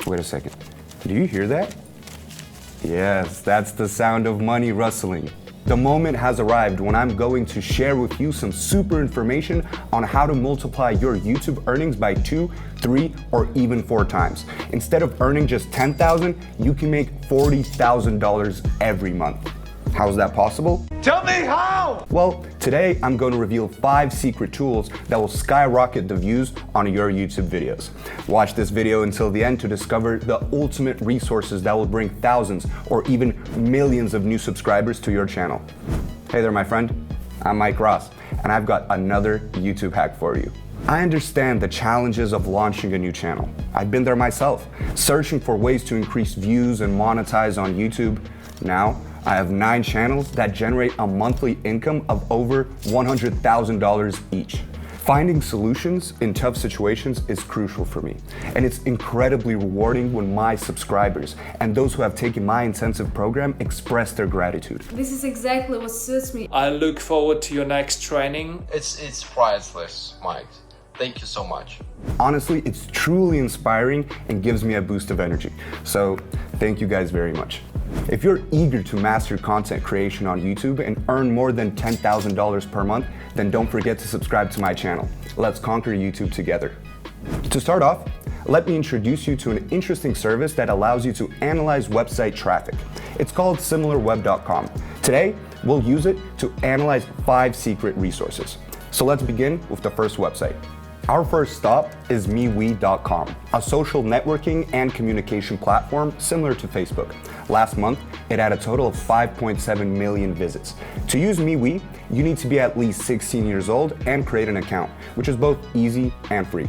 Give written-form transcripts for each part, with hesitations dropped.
Wait a second. Do you hear that? Yes, that's the sound of money rustling. The moment has arrived when I'm going to share with you some super information on how to multiply your YouTube earnings by 2, 3, or even 4 times. Instead of earning just $10,000, you can make $40,000 every month. How's that possible? Tell me how! Well, today I'm going to reveal 5 secret tools that will skyrocket the views on your YouTube videos. Watch this video until the end to discover the ultimate resources that will bring thousands or even millions of new subscribers to your channel. Hey there, my friend. I'm Mike Ross, and I've got another YouTube hack for you. I understand the challenges of launching a new channel. I've been there myself, searching for ways to increase views and monetize on YouTube. Now, I have 9 channels that generate a monthly income of over $100,000 each. Finding solutions in tough situations is crucial for me, and it's incredibly rewarding when my subscribers and those who have taken my intensive program express their gratitude. This is exactly what suits me. I look forward to your next training. It's priceless, Mike. Thank you so much. Honestly, it's truly inspiring and gives me a boost of energy. So thank you guys very much. If you're eager to master content creation on YouTube and earn more than $10,000 per month, then don't forget to subscribe to my channel. Let's conquer YouTube together. To start off, let me introduce you to an interesting service that allows you to analyze website traffic. It's called similarweb.com. Today, we'll use it to analyze 5 secret resources. So let's begin with the first website. Our first stop is MeWe.com, a social networking and communication platform similar to Facebook. Last month, it had a total of 5.7 million visits. To use MeWe, you need to be at least 16 years old and create an account, which is both easy and free.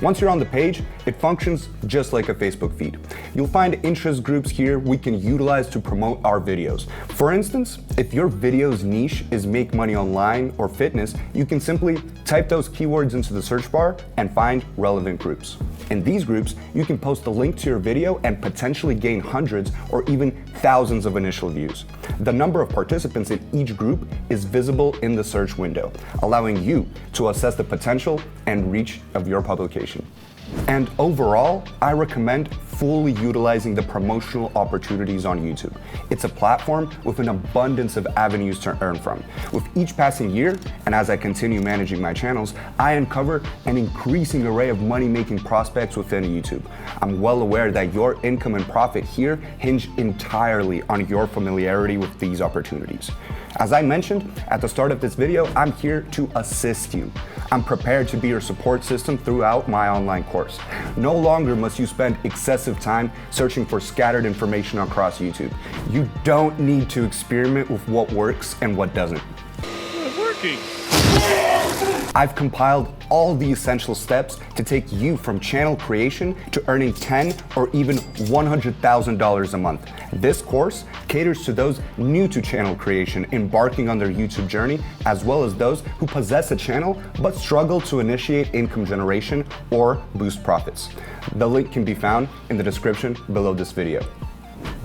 Once you're on the page, it functions just like a Facebook feed. You'll find interest groups here we can utilize to promote our videos. For instance, if your video's niche is make money online or fitness, you can simply type those keywords into the search bar and find relevant groups. In these groups, you can post a link to your video and potentially gain hundreds or even thousands of initial views. The number of participants in each group is visible in the search window, allowing you to assess the potential and reach of your publication. And overall, I recommend fully utilizing the promotional opportunities on YouTube. It's a platform with an abundance of avenues to earn from. With each passing year, and as I continue managing my channels, I uncover an increasing array of money-making prospects within YouTube. I'm well aware that your income and profit here hinge entirely on your familiarity with these opportunities. As I mentioned at the start of this video, I'm here to assist you. I'm prepared to be your support system throughout my online course. No longer must you spend excessive time searching for scattered information across YouTube. You don't need to experiment with what works and what doesn't. It's working. I've compiled all the essential steps to take you from channel creation to earning $10,000 or even $100,000 a month. This course caters to those new to channel creation embarking on their YouTube journey, as well as those who possess a channel but struggle to initiate income generation or boost profits. The link can be found in the description below this video.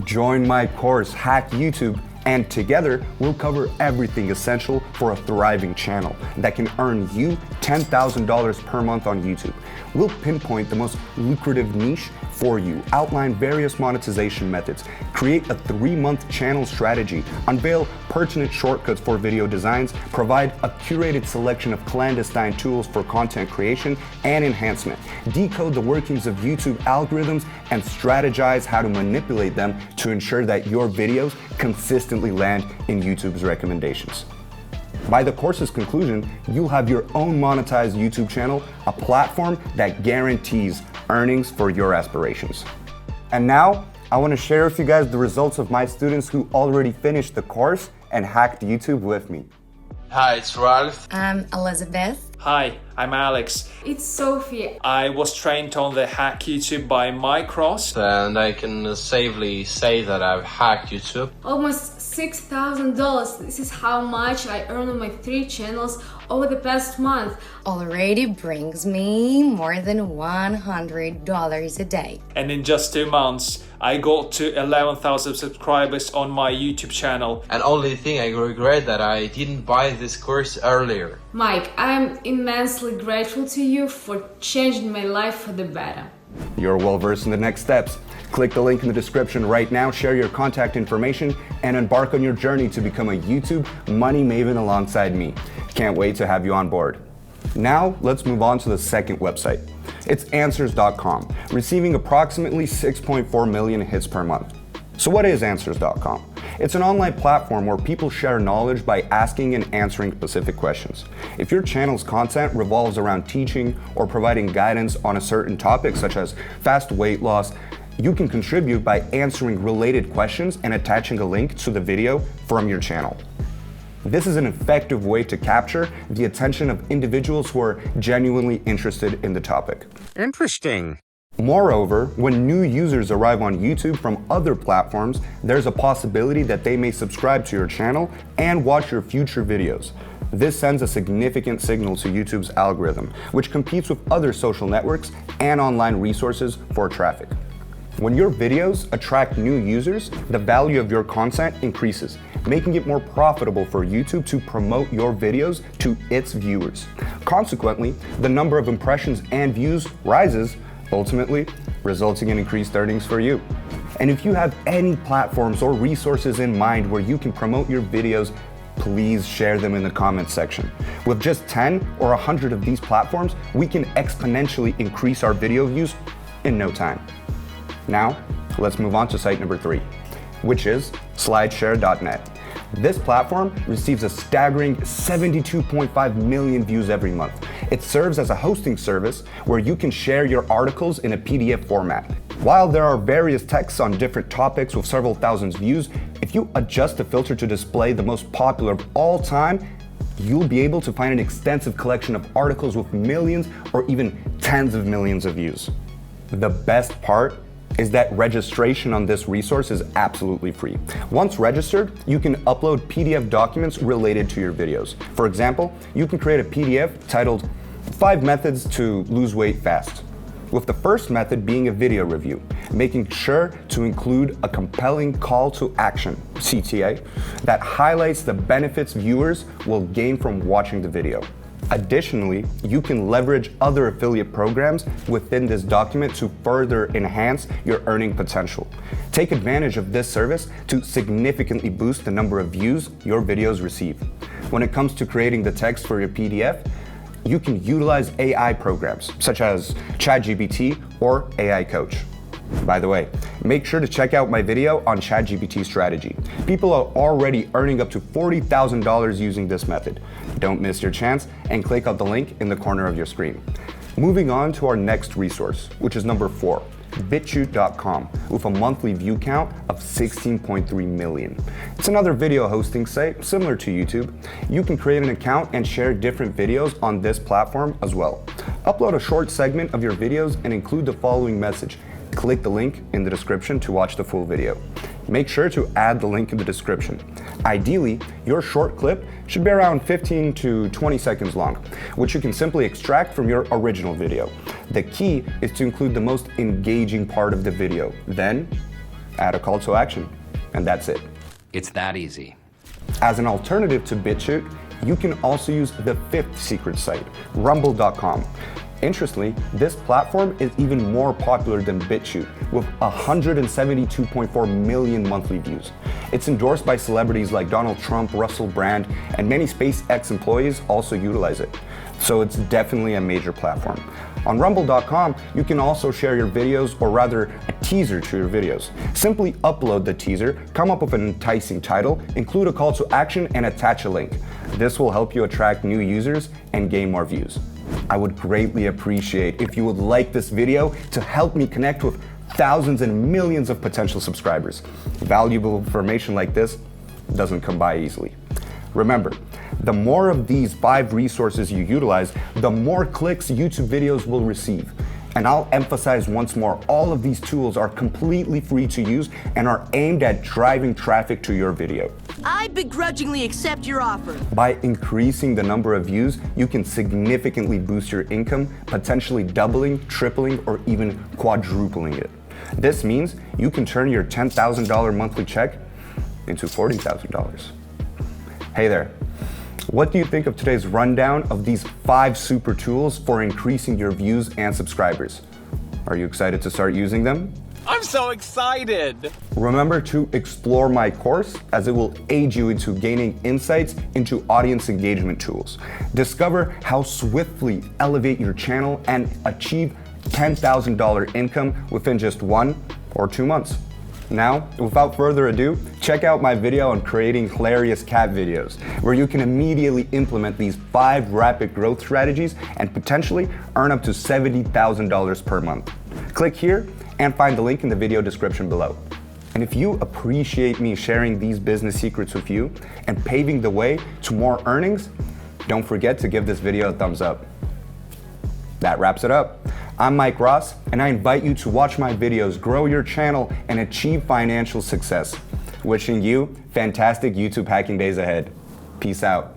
Join my course, Hack YouTube, and together we'll cover everything essential for a thriving channel that can earn you $10,000 per month on YouTube. We'll pinpoint the most lucrative niche for you, outline various monetization methods, create a 3-month channel strategy, unveil pertinent shortcuts for video designs, provide a curated selection of clandestine tools for content creation and enhancement, decode the workings of YouTube algorithms, and strategize how to manipulate them to ensure that your videos consistently land in YouTube's recommendations. By the course's conclusion, you'll have your own monetized YouTube channel, a platform that guarantees earnings for your aspirations. And now, I want to share with you guys the results of my students who already finished the course and hacked YouTube with me. Hi, it's Ralph. I'm Elizabeth. Hi, I'm Alex. It's Sophie. I was trained on the Hack YouTube by Mike Ross. And I can safely say that I've hacked YouTube. Almost $6,000. This is how much I earned on my 3 channels over the past month. Already brings me more than $100 a day. And in just 2 months, I got to 11,000 subscribers on my YouTube channel. And only thing I regret that I didn't buy this course earlier. Mike, I'm immensely grateful to you for changing my life for the better. You're well versed in the next steps. Click the link in the description right now, share your contact information, and embark on your journey to become a YouTube money maven alongside me. Can't wait to have you on board. Now, let's move on to the second website. It's Answers.com, receiving approximately 6.4 million hits per month. So what is Answers.com? It's an online platform where people share knowledge by asking and answering specific questions. If your channel's content revolves around teaching or providing guidance on a certain topic, such as fast weight loss, you can contribute by answering related questions and attaching a link to the video from your channel. This is an effective way to capture the attention of individuals who are genuinely interested in the topic. Interesting. Moreover, when new users arrive on YouTube from other platforms, there's a possibility that they may subscribe to your channel and watch your future videos. This sends a significant signal to YouTube's algorithm, which competes with other social networks and online resources for traffic. When your videos attract new users, the value of your content increases, making it more profitable for YouTube to promote your videos to its viewers. Consequently, the number of impressions and views rises, ultimately resulting in increased earnings for you. And if you have any platforms or resources in mind where you can promote your videos, please share them in the comments section. With just 10 or 100 of these platforms, we can exponentially increase our video views in no time. Now, let's move on to site number 3, which is slideshare.net. This platform receives a staggering 72.5 million views every month. It serves as a hosting service where you can share your articles in a PDF format. While there are various texts on different topics with several thousand views, if you adjust the filter to display the most popular of all time, you'll be able to find an extensive collection of articles with millions or even tens of millions of views. The best part is that registration on this resource is absolutely free. Once registered, you can upload PDF documents related to your videos. For example, you can create a PDF titled 5 Methods to Lose Weight Fast, with the first method being a video review, making sure to include a compelling call to action, CTA, that highlights the benefits viewers will gain from watching the video. Additionally, you can leverage other affiliate programs within this document to further enhance your earning potential. Take advantage of this service to significantly boost the number of views your videos receive. When it comes to creating the text for your PDF, you can utilize AI programs such as ChatGPT or AI Coach. By the way, make sure to check out my video on ChatGPT strategy. People are already earning up to $40,000 using this method. Don't miss your chance and click out the link in the corner of your screen. Moving on to our next resource, which is number 4, BitChute.com, with a monthly view count of 16.3 million. It's another video hosting site similar to YouTube. You can create an account and share different videos on this platform as well. Upload a short segment of your videos and include the following message. Click the link in the description to watch the full video. Make sure to add the link in the description. Ideally, your short clip should be around 15 to 20 seconds long, which you can simply extract from your original video. The key is to include the most engaging part of the video, then add a call to action, and that's it. It's that easy. As an alternative to BitChute, you can also use the 5th secret site, Rumble.com. Interestingly, this platform is even more popular than BitChute, with 172.4 million monthly views. It's endorsed by celebrities like Donald Trump, Russell Brand, and many SpaceX employees also utilize it. So it's definitely a major platform. On Rumble.com, you can also share your videos, or rather a teaser to your videos. Simply upload the teaser, come up with an enticing title, include a call to action, and attach a link. This will help you attract new users and gain more views. I would greatly appreciate if you would like this video to help me connect with thousands and millions of potential subscribers. Valuable information like this doesn't come by easily. Remember, the more of these 5 resources you utilize, the more clicks YouTube videos will receive. And I'll emphasize once more, all of these tools are completely free to use and are aimed at driving traffic to your video. I begrudgingly accept your offer. By increasing the number of views, you can significantly boost your income, potentially doubling, tripling, or even quadrupling it. This means you can turn your $10,000 monthly check into $40,000. Hey there. What do you think of today's rundown of these 5 super tools for increasing your views and subscribers? Are you excited to start using them? I'm so excited! Remember to explore my course, as it will aid you into gaining insights into audience engagement tools. Discover how swiftly elevate your channel and achieve $10,000 income within just 1 or 2 months. Now, without further ado, check out my video on creating hilarious cat videos, where you can immediately implement these 5 rapid growth strategies and potentially earn up to $70,000 per month. Click here and find the link in the video description below. And if you appreciate me sharing these business secrets with you and paving the way to more earnings, don't forget to give this video a thumbs up. That wraps it up. I'm Mike Ross, and I invite you to watch my videos, grow your channel, and achieve financial success. Wishing you fantastic YouTube hacking days ahead. Peace out.